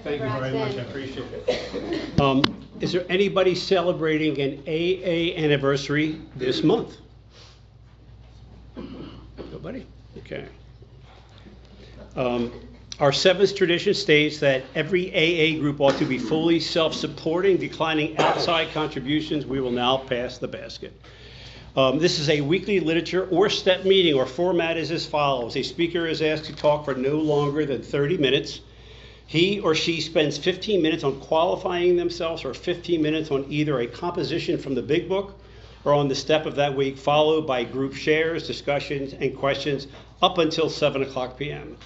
Thank you very much, I appreciate it. Is there anybody celebrating an AA anniversary this month? Nobody? Okay. Our seventh tradition states that every AA group ought to be fully self-supporting, declining outside contributions. We will now pass the basket. This is a weekly literature or step meeting. Our format is as follows. A speaker is asked to talk for no longer than 30 minutes. He or she spends 15 minutes on qualifying themselves or 15 minutes on either a composition from the big book or on the step of that week, followed by group shares, discussions, and questions up until 7 o'clock p.m.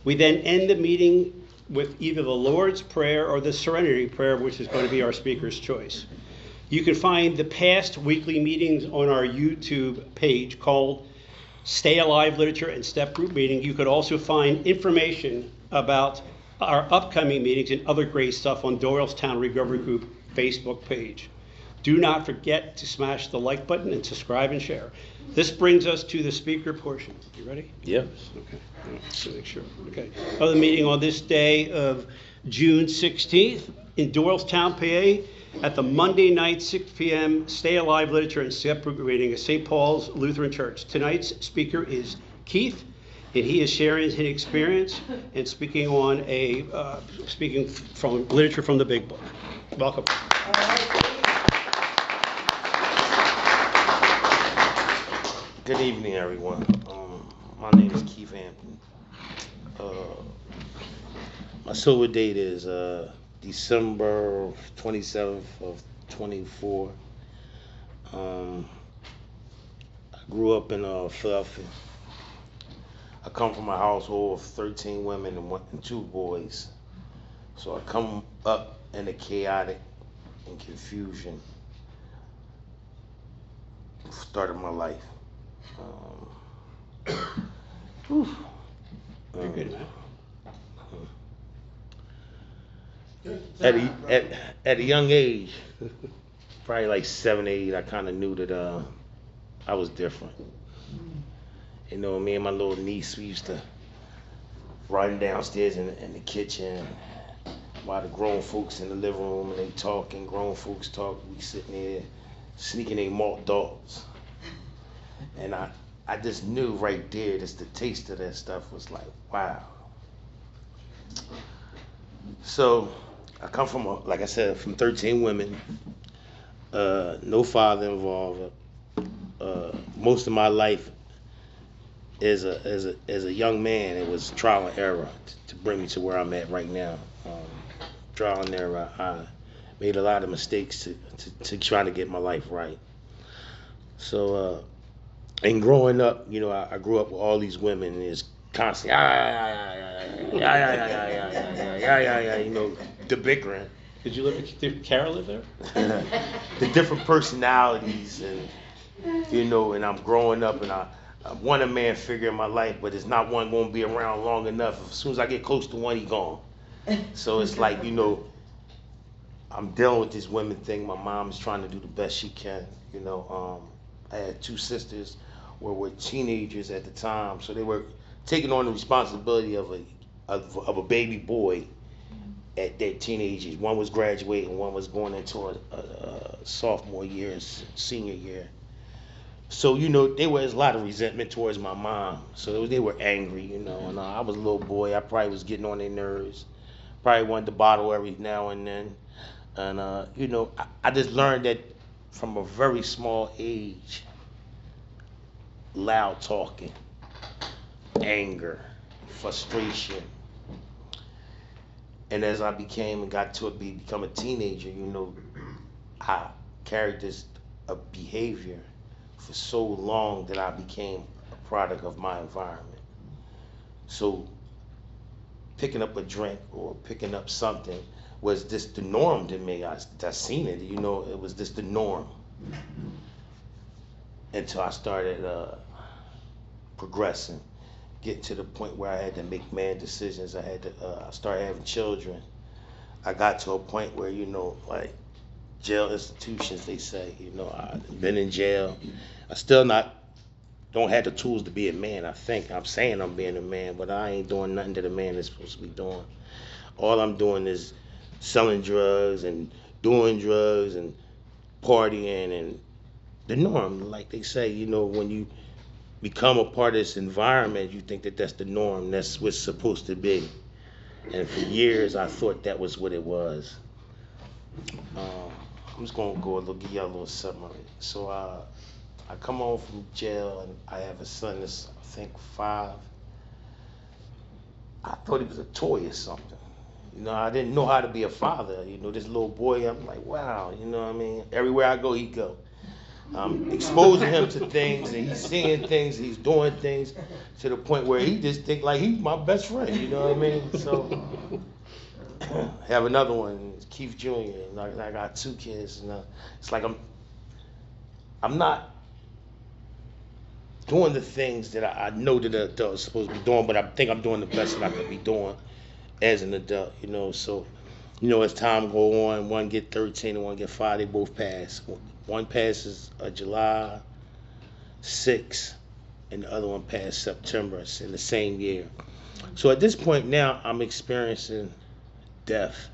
We then end the meeting with either the Lord's Prayer or the Serenity Prayer, which is going to be our speaker's choice. You can find the past weekly meetings on our YouTube page called Stay Alive Literature and Step Group Meeting. You could also find information about our upcoming meetings and other great stuff on Doylestown Recovery Group Facebook page. Do not forget to smash the like button and subscribe and share. This brings us to the speaker portion. You ready? Yep. Okay. Let's make sure. Okay. Other meeting on this day of June 16th in Doylestown, PA, at the Monday night 6 p.m. Stay Alive Literature and Step Group meeting at St. Paul's Lutheran Church. Tonight's speaker is Keith, and he is sharing his experience and speaking from literature from the big book. Welcome. Good evening, everyone. My name is Keith Hampton. My sober date is December 27th of 24. I grew up in Philadelphia. I come from a household of 13 women and 2 boys. So I come up in the chaotic and confusion. Started my life. Very good, man. At a young age, probably like 7, 8, I kind of knew that I was different. You know, me and my little niece, we used to run downstairs in the kitchen while the grown folks in the living room and they talking, grown folks talk, we sitting there sneaking they malt dogs. And I just knew right there, just the taste of that stuff was like, wow. So I come from, like I said, from 13 women, no father involved. Most of my life as a young man, it was trial and error to bring me to where I'm at right now. Trial and error. I made a lot of mistakes to try to get my life right. So, and growing up, you know, I grew up with all these women, and it's constantly, you know, the bickering. Did Carol live there? The different personalities, and you know, and I'm growing up, and I want a man figure in my life, but it's not one going to be around long enough. As soon as I get close to one, he gone. So it's like, you know, I'm dealing with this women thing. My mom is trying to do the best she can. You know, I had 2 sisters who were teenagers at the time, so they were taking on the responsibility of a baby boy at their teenage age. One was graduating, one was going into a sophomore year, senior year. So, you know, there was a lot of resentment towards my mom. So they were angry, you know, and I was a little boy. I probably was getting on their nerves. Probably wanted to bottle every now and then. And, you know, I just learned that from a very small age, loud talking, anger, frustration. And as I became and got to become a teenager, you know, I carried this behavior for so long that I became a product of my environment. So picking up a drink or picking up something was just the norm to me. I seen it, you know, it was just the norm. Until I started progressing, getting to the point where I had to make man decisions. I started having children. I got to a point where, you know, like jail institutions, they say, you know, I've been in jail. I still don't have the tools to be a man. I'm saying I'm being a man, but I ain't doing nothing that a man is supposed to be doing. All I'm doing is selling drugs and doing drugs and partying and the norm. Like they say, when you become a part of this environment, you think that that's the norm. That's what's supposed to be. And for years, I thought that was what it was. I'm just gonna give y'all a little summary. So I come home from jail and I have a son that's I think 5. I thought he was a toy or something. I didn't know how to be a father. This little boy, I'm like, wow, what I mean? Everywhere I go, he go. I'm exposing him to things and he's seeing things, he's doing things to the point where he just think like he's my best friend, you know what I mean? So have another one, Keith Jr. And I got 2 kids, and it's like I'm not doing the things that I know that an adult is supposed to be doing, but I think I'm doing the best that I could be doing as an adult, So, as time go on, one get 13 and one get 5, they both pass. One passes July 6th, and the other one passed September. It's in the same year. So at this point now, I'm experiencing death.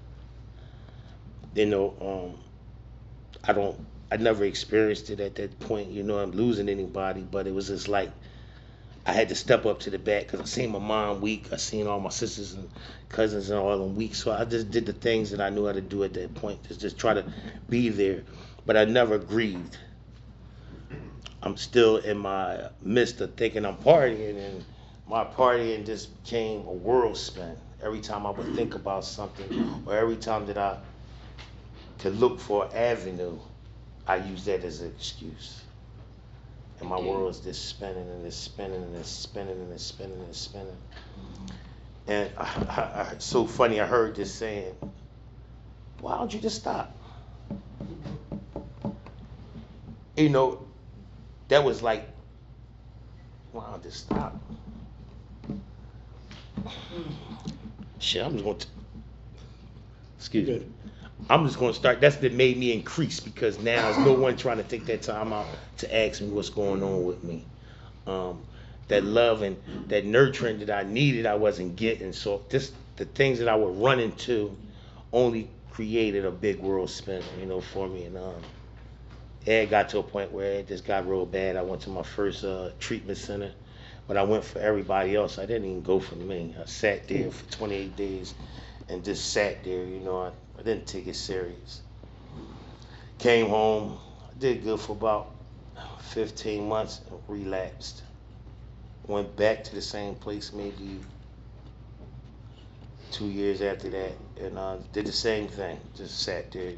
I never experienced it at that point, I'm losing anybody, but it was just like I had to step up to the bat because I seen my mom weak. I seen all my sisters and cousins and all of them weak. So I just did the things that I knew how to do at that point, just try to be there. But I never grieved. I'm still in my midst of thinking I'm partying, and my partying just became a whirlwind. Every time I would think about something, or every time that I could look for an avenue, I use that as an excuse. And my world's just spinning and it's spinning and it's spinning and it's spinning and it's spinning. And it's so funny, I heard this saying, why don't you just stop? That was like, why don't you just stop? Shit, I'm just going to, excuse me. I'm just going to start. That's what made me increase, because now there's no one trying to take that time out to ask me what's going on with me. That love and that nurturing that I needed, I wasn't getting. So the things that I would run into only created a big world spin, for me. And it got to a point where it just got real bad. I went to my first treatment center, but I went for everybody else. I didn't even go for me. I sat there for 28 days and just sat there, I didn't take it serious. Came home, I did good for about 15 months and relapsed. Went back to the same place maybe 2 years after that, and did the same thing, just sat there,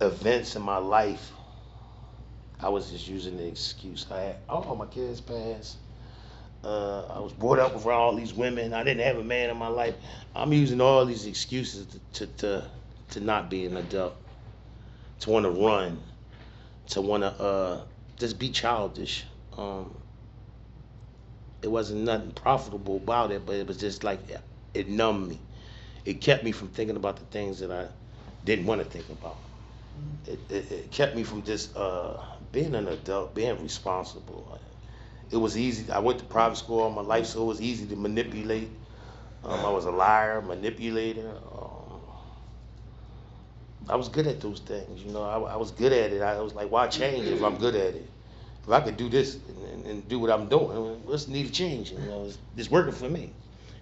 Events in my life, I was just using the excuse. My kids passed. I was brought up around all these women. I didn't have a man in my life. I'm using all these excuses to not be an adult, to want to run, to want to just be childish. It wasn't nothing profitable about it, but it was just like it numbed me. It kept me from thinking about the things that I didn't want to think about. It kept me from just being an adult, being responsible. It was easy. I went to private school all my life, so it was easy to manipulate. I was a liar, manipulator. I was good at those things, I was good at it. I was like, why change if I'm good at it? If I could do this and do what I'm doing, what's need to change? It's working for me.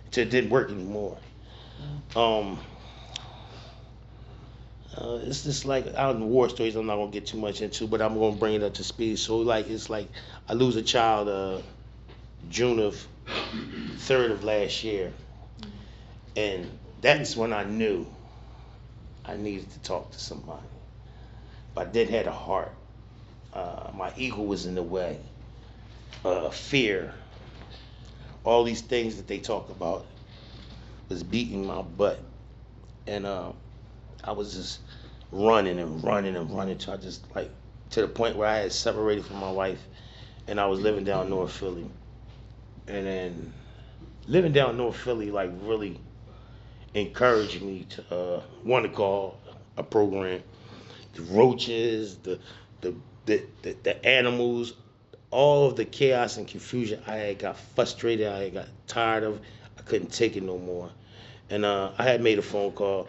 Until it didn't work anymore. It's just like out in war stories. I'm not gonna get too much into, but I'm gonna bring it up to speed. So it's like I lose a child June of 3rd of last year, and that's when I knew I needed to talk to somebody. But I didn't have a heart. My ego was in the way. Fear, all these things that they talk about was beating my butt, and I was just running and running and running till I just to the point where I had separated from my wife, and I was living down North Philly. And then living down North Philly really encouraged me to want to call a program. The roaches, the animals, all of the chaos and confusion, I had got frustrated. I had got tired of. I couldn't take it no more. And I had made a phone call.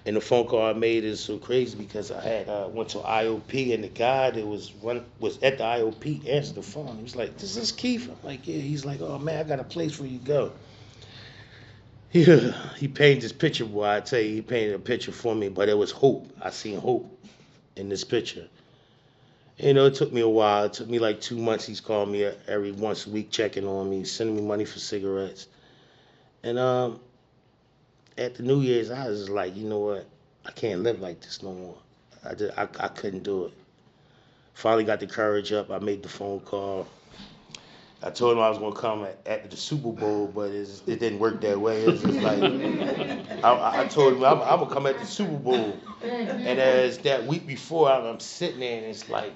And the phone call I made is so crazy because I had went to IOP, and the guy that was at the IOP answered the phone. He was like, "This is Keith." I'm like, "Yeah." He's like, "Oh man, I got a place where you go." Yeah, he painted this picture, boy. I tell you, he painted a picture for me, but it was hope. I seen hope in this picture. You know, it took me a while. It took me like 2 months. He's calling me every once a week, checking on me, sending me money for cigarettes. And at the New Year's, I was just like, you know what? I can't live like this no more. I couldn't do it. Finally got the courage up. I made the phone call. I told him I was gonna come at the Super Bowl, but it didn't work that way. It's just like I told him I'm gonna come at the Super Bowl, and as that week before, I'm sitting there and it's like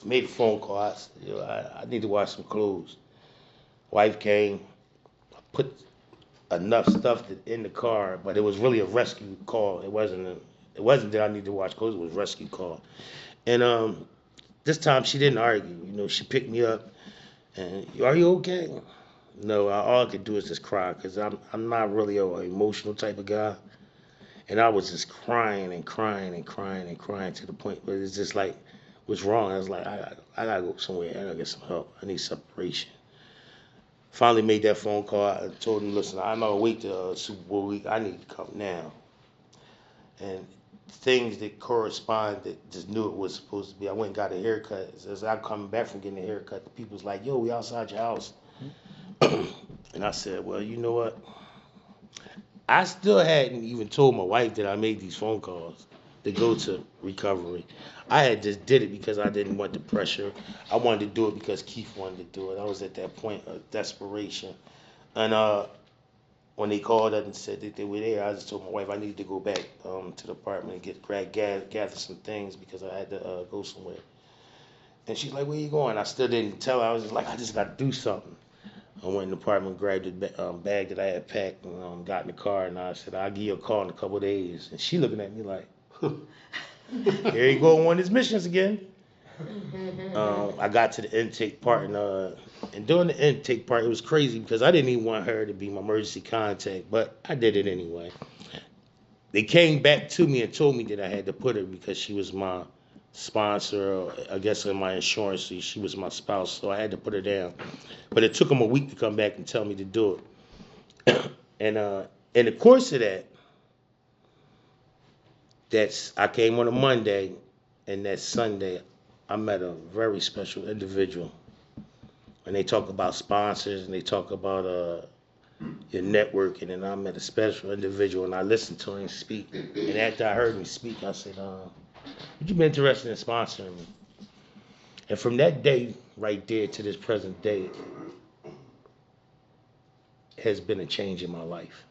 I made a phone call. I said, I need to wash some clothes. Wife came, put enough stuff in the car, but it was really a rescue call. It wasn't that I needed to wash clothes. It was a rescue call, and this time she didn't argue. You know, she picked me up and, "Are you okay?" No, all I could do is just cry because I'm not really an emotional type of guy, and I was just crying and crying and crying and crying to the point where it's just like, what's wrong? I was like, I gotta go somewhere. I gotta get some help. I need separation. Finally made that phone call. I told him, listen, I'm not gonna wait till Super Bowl week. I need to come now. And things that correspond that just knew it was supposed to be. I went and got a haircut. As I'm coming back from getting a haircut, the people's like, "Yo, we outside your house." And I said, "Well, you know what? I still hadn't even told my wife that I made these phone calls to go to recovery. I had just did it because I didn't want the pressure. I wanted to do it because Keith wanted to do it. I was at that point of desperation. And when they called up and said that they were there, I just told my wife I needed to go back to the apartment and gather some things because I had to go somewhere. And she's like, "Where you going?" I still didn't tell her. I was just like, "I just got to do something." I went in the apartment, grabbed the bag that I had packed, and got in the car. And I said, "I'll give you a call in a couple of days." And she looking at me like, "Here you go on his missions again." I got to the intake part, and during the intake part, it was crazy because I didn't even want her to be my emergency contact, but I did it anyway. They came back to me and told me that I had to put her because she was my sponsor, or I guess in my insurance, she was my spouse, so I had to put her down. But it took them a week to come back and tell me to do it. And in the course of I came on a Monday, and that Sunday, I met a very special individual. And they talk about sponsors, and they talk about your networking, and I met a special individual, and I listened to him speak. And after I heard him speak, I said, "Would you be interested in sponsoring me?" And from that day right there to this present day has been a change in my life.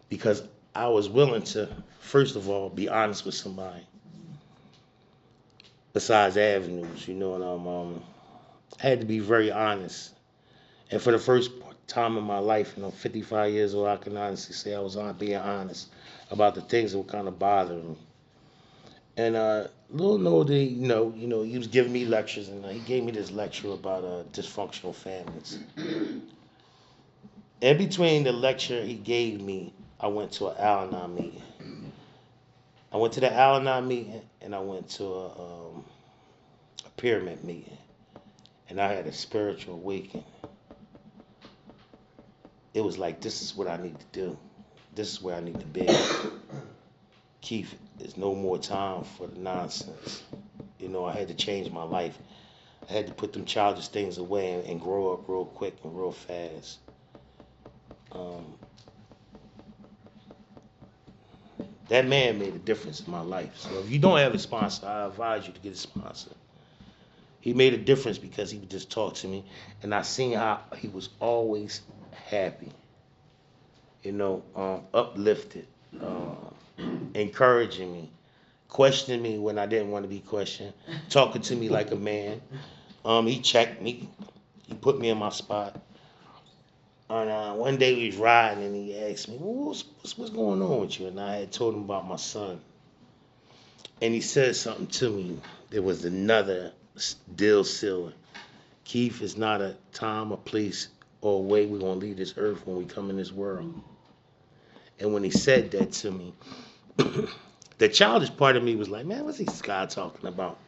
Because I was willing to, first of all, be honest with somebody besides avenues, you know, and I had to be very honest. And for the first time in my life, 55 years old, I can honestly say I was being honest about the things that were kind of bothering me. And little know they, he was giving me lectures, and he gave me this lecture about dysfunctional families. In between the lecture he gave me, I went to an Al-Anon meeting. I went to the Al-Anon meeting, and I went to a pyramid meeting, and I had a spiritual awakening. It was like, this is what I need to do. This is where I need to be. Keith, there's no more time for the nonsense. I had to change my life. I had to put them childish things away and grow up real quick and real fast. That man made a difference in my life. So if you don't have a sponsor, I advise you to get a sponsor. He made a difference because he would just talk to me, and I seen how he was always happy, uplifted, encouraging me, questioning me when I didn't want to be questioned, talking to me like a man. He checked me. He put me in my spot. And one day we was riding, and he asked me, "What's going on with you?" And I had told him about my son. and he said something to me. There was another deal sealer. Keith, is not a time, a place, or a way we're gonna leave this earth when we come in this world. And when he said that to me, the childish part of me was like, man, what's this guy talking about?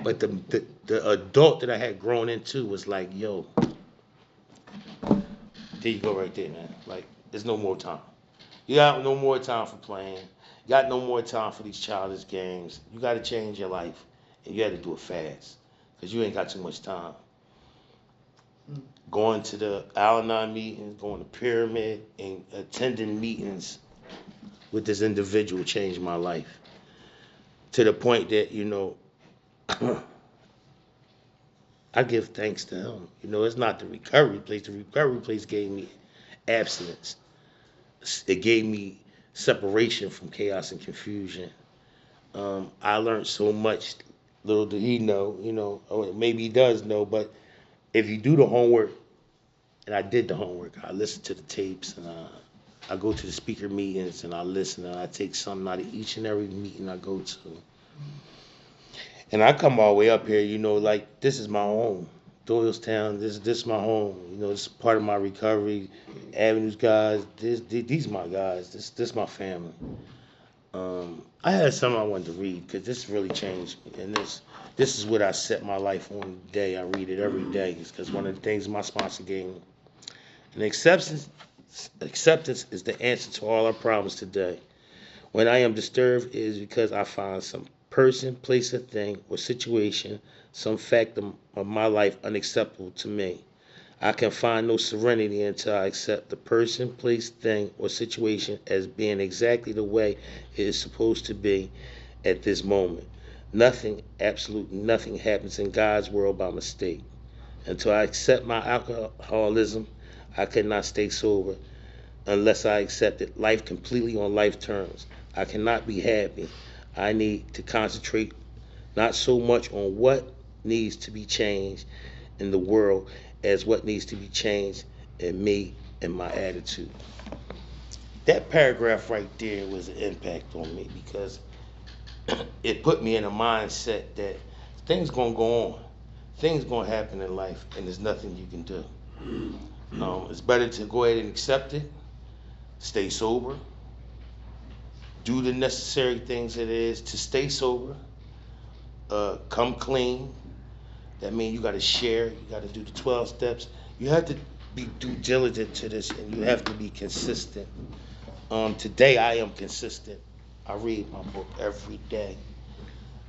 But the adult that I had grown into was like, yo, there you go right there, man. Like, there's no more time. You got no more time for playing. You got no more time for these childish games. You got to change your life, and you got to do it fast, because you ain't got too much time. Going to the Al-Anon meetings, going to Pyramid, and attending meetings with this individual changed my life to the point that, I give thanks to him. It's not the recovery place. The recovery place gave me abstinence. It gave me separation from chaos and confusion. I learned so much. Little did he know, or maybe he does know, but if you do the homework, and I did the homework, I listened to the tapes, and I go to the speaker meetings, and I listen, and I take something out of each and every meeting I go to. And I come all the way up here, like, this is my home. Doylestown, this is my home. It's part of my recovery. Avenues guys, these my guys. This my family. I had something I wanted to read because this really changed me. And this is what I set my life on today. I read it every day because one of the things my sponsor gave me. And acceptance is the answer to all our problems today. When I am disturbed, it is because I find some person, place, or thing, or situation, some fact of my life unacceptable to me. I can find no serenity until I accept the person, place, thing, or situation as being exactly the way it is supposed to be at this moment. Nothing, absolute nothing happens in God's world by mistake. Until I accept my alcoholism, I cannot stay sober unless I accepted life completely on life terms. I cannot be happy. I need to concentrate not so much on what needs to be changed in the world as what needs to be changed in me and my attitude. That paragraph right there was an impact on me because it put me in a mindset that things gonna go on. Things gonna happen in life and there's nothing you can do. It's better to go ahead and accept it, stay sober, do the necessary things it is to stay sober, come clean. That means you got to share, you got to do the 12 steps. You have to be due diligent to this, and you have to be consistent. Today I am consistent. I read my book every day.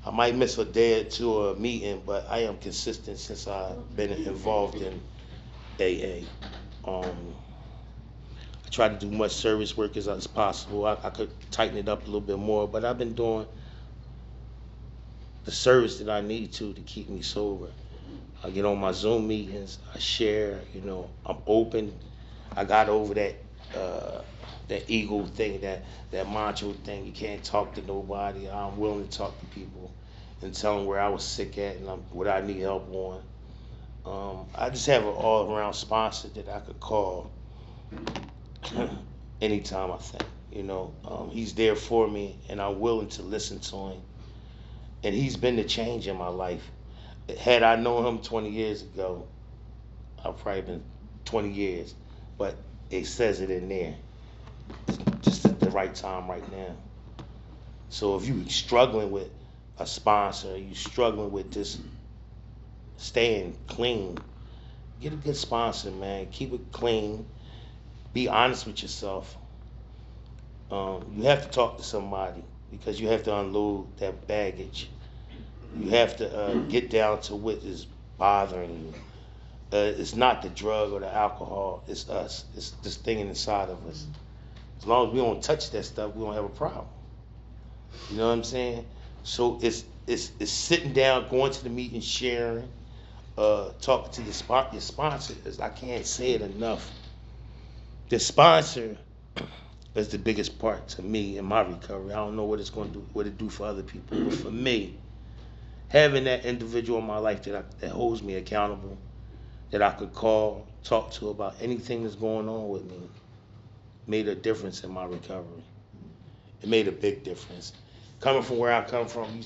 I might miss a day or two or a meeting, but I am consistent since I've been involved in AA. I try to do much service work as possible. I could tighten it up a little bit more, but I've been doing the service that I need to keep me sober. I get on my Zoom meetings, I share, I'm open. I got over that ego thing, that macho thing. You can't talk to nobody. I'm willing to talk to people and tell them where I was sick at and what I need help on. I just have an all-around sponsor that I could call anytime I think. He's there for me, and I'm willing to listen to him. And he's been the change in my life. Had I known him 20 years ago, I've probably been 20 years. But it says it in there. It's just at the right time right now. So if you're struggling with a sponsor, you're struggling with just staying clean, get a good sponsor, man. Keep it clean. Be honest with yourself. You have to talk to somebody because you have to unload that baggage. You have to get down to what is bothering you. It's not the drug or the alcohol. It's us. It's this thing inside of us. As long as we don't touch that stuff, we don't have a problem. You know what I'm saying? So it's sitting down, going to the meeting, sharing, talking to your sponsor. I can't say it enough. The sponsor is the biggest part to me in my recovery. I don't know what it's going to do, what it do for other people, but for me, having that individual in my life that holds me accountable, that I could call, talk to about anything that's going on with me, made a difference in my recovery. It made a big difference. coming from where I come from,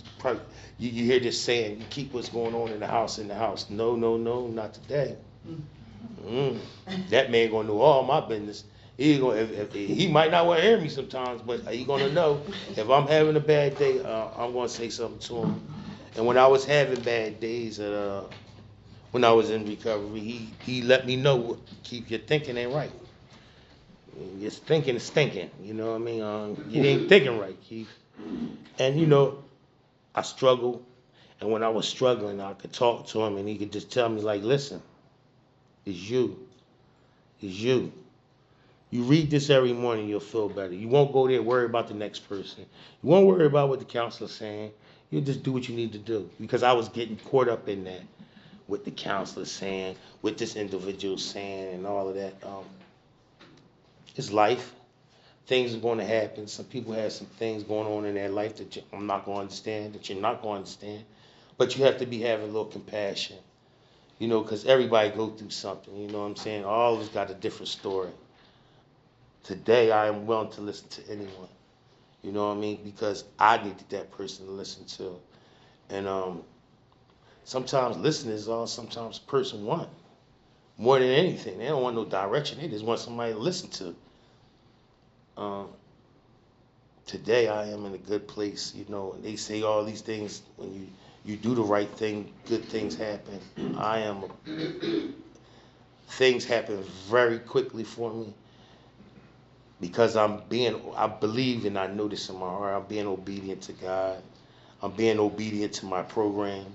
you hear this saying, you keep what's going on in the house in the house. No, no, no, not today. That man gonna know all my business. He might not want to hear me sometimes, but he gonna know if I'm having a bad day. I'm gonna say something to him. And when I was having bad days, when I was in recovery, he let me know, keep your thinking ain't right. Your thinking is stinking. You know what I mean? You ain't thinking right, Keith. And I struggled. And when I was struggling, I could talk to him, and he could just tell me, like, listen, it's you. It's you. You read this every morning, you'll feel better. You won't go there and worry about the next person. You won't worry about what the counselor's saying. You'll just do what you need to do. Because I was getting caught up in that, what the counselor's saying, what this individual saying, and all of that. It's life. Things are going to happen. Some people have some things going on in their life that I'm not going to understand, that you're not going to understand. But you have to be having a little compassion, because everybody go through something, you know what I'm saying? All of us got a different story. Today, I am willing to listen to anyone, you know what I mean? Because I needed that person to listen to. And sometimes listening is all sometimes a person want. More than anything. They don't want no direction. They just want somebody to listen to. Today, I am in a good place, and they say all these things, when you do the right thing, good things happen. Things happen very quickly for me because I believe and I know this in my heart, I'm being obedient to God. I'm being obedient to my program.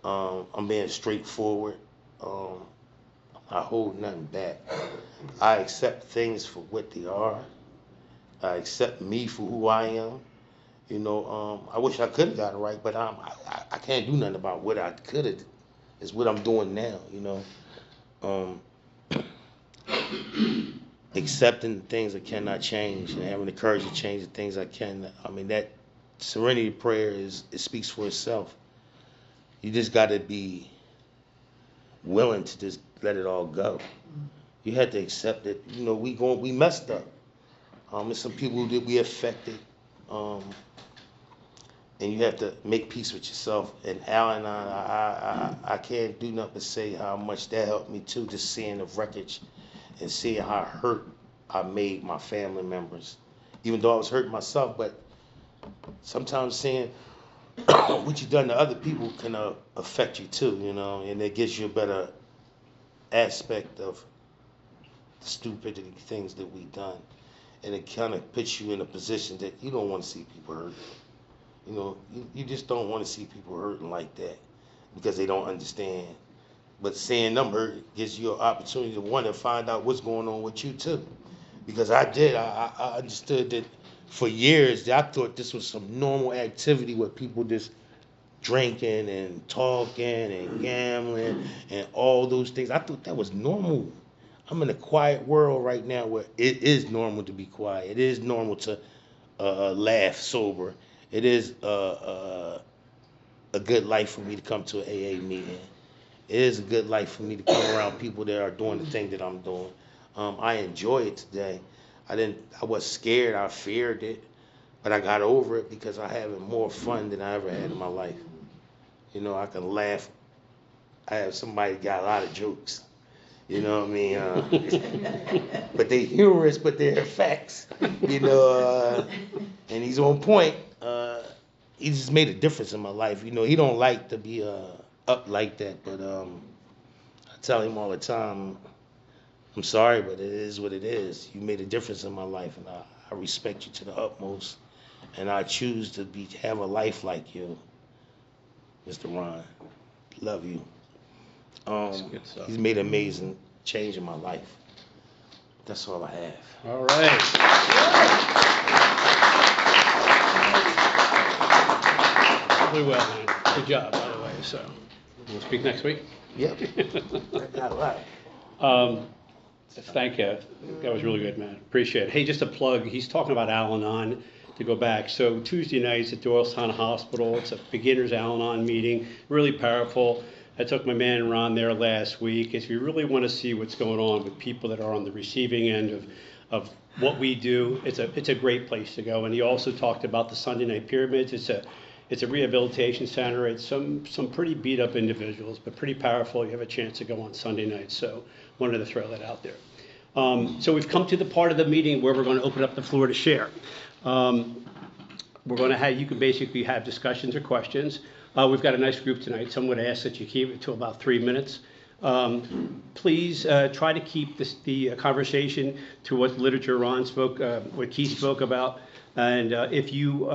I'm being straightforward. I hold nothing back. I accept things for what they are. I accept me for who I am. I wish I could have got it right, but I can't do nothing about what I could have. It's what I'm doing now, Accepting the things I cannot change and having the courage to change the things I can. I mean, that serenity prayer it speaks for itself. You just got to be willing to just let it all go. You had to accept it. We messed up. There's some people that we affected. And you have to make peace with yourself. And Al and I can't do nothing but say how much that helped me too, just seeing the wreckage and seeing how hurt I made my family members. Even though I was hurting myself, but sometimes seeing what you've done to other people can affect you too, and it gives you a better aspect of the stupidity things that we've done. And it kind of puts you in a position that you don't want to see people hurt. You just don't want to see people hurting like that because they don't understand. But seeing them hurt gives you an opportunity to want to find out what's going on with you too. Because I did. I understood that for years. I thought this was some normal activity where people just drinking and talking and gambling and all those things. I thought that was normal. I'm in a quiet world right now where it is normal to be quiet. It is normal to laugh sober. It is a good life for me to come to an AA meeting. It is a good life for me to come around people that are doing the thing that I'm doing. I enjoy it today. I was scared. I feared it, but I got over it because I'm having more fun than I ever had in my life. I can laugh. I have somebody got a lot of jokes. You know what I mean? But they're humorous, but they're facts. And he's on point. He just made a difference in my life. He don't like to be up like that, but I tell him all the time, I'm sorry, but it is what it is. You made a difference in my life, and I respect you to the utmost. And I choose to have a life like you, Mr. Ron. Love you. He's made an amazing change in my life. That's all I have. All right. Really well, man. Good job, by the way. So, we'll speak next week. Yep. I got a lot. Thank you. That was really good, man. Appreciate it. Hey, just a plug. He's talking about Al-Anon to go back. So Tuesday nights at Doylestown Hospital. It's a beginner's Al-Anon meeting. Really powerful. I took my man Ron there last week. If you really want to see what's going on with people that are on the receiving end of what we do. It's a great place to go. And he also talked about the Sunday night pyramids. It's a rehabilitation center. It's some pretty beat up individuals, but pretty powerful. You have a chance to go on Sunday nights. So wanted to throw that out there. So we've come to the part of the meeting where we're going to open up the floor to share. We're going to have, you can basically have discussions or questions. We've got a nice group tonight, so I'm going to ask that you keep it to about 3 minutes. Please try to keep the conversation to what literature Ron spoke, what Keith spoke about. And if you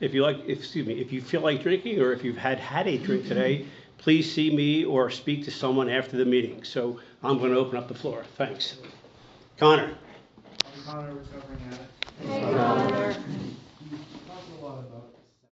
feel like drinking, or if you've had a drink today, please see me or speak to someone after the meeting. So I'm going to open up the floor. Thanks. Connor. I'm Connor, recovering addict. Hey, Connor.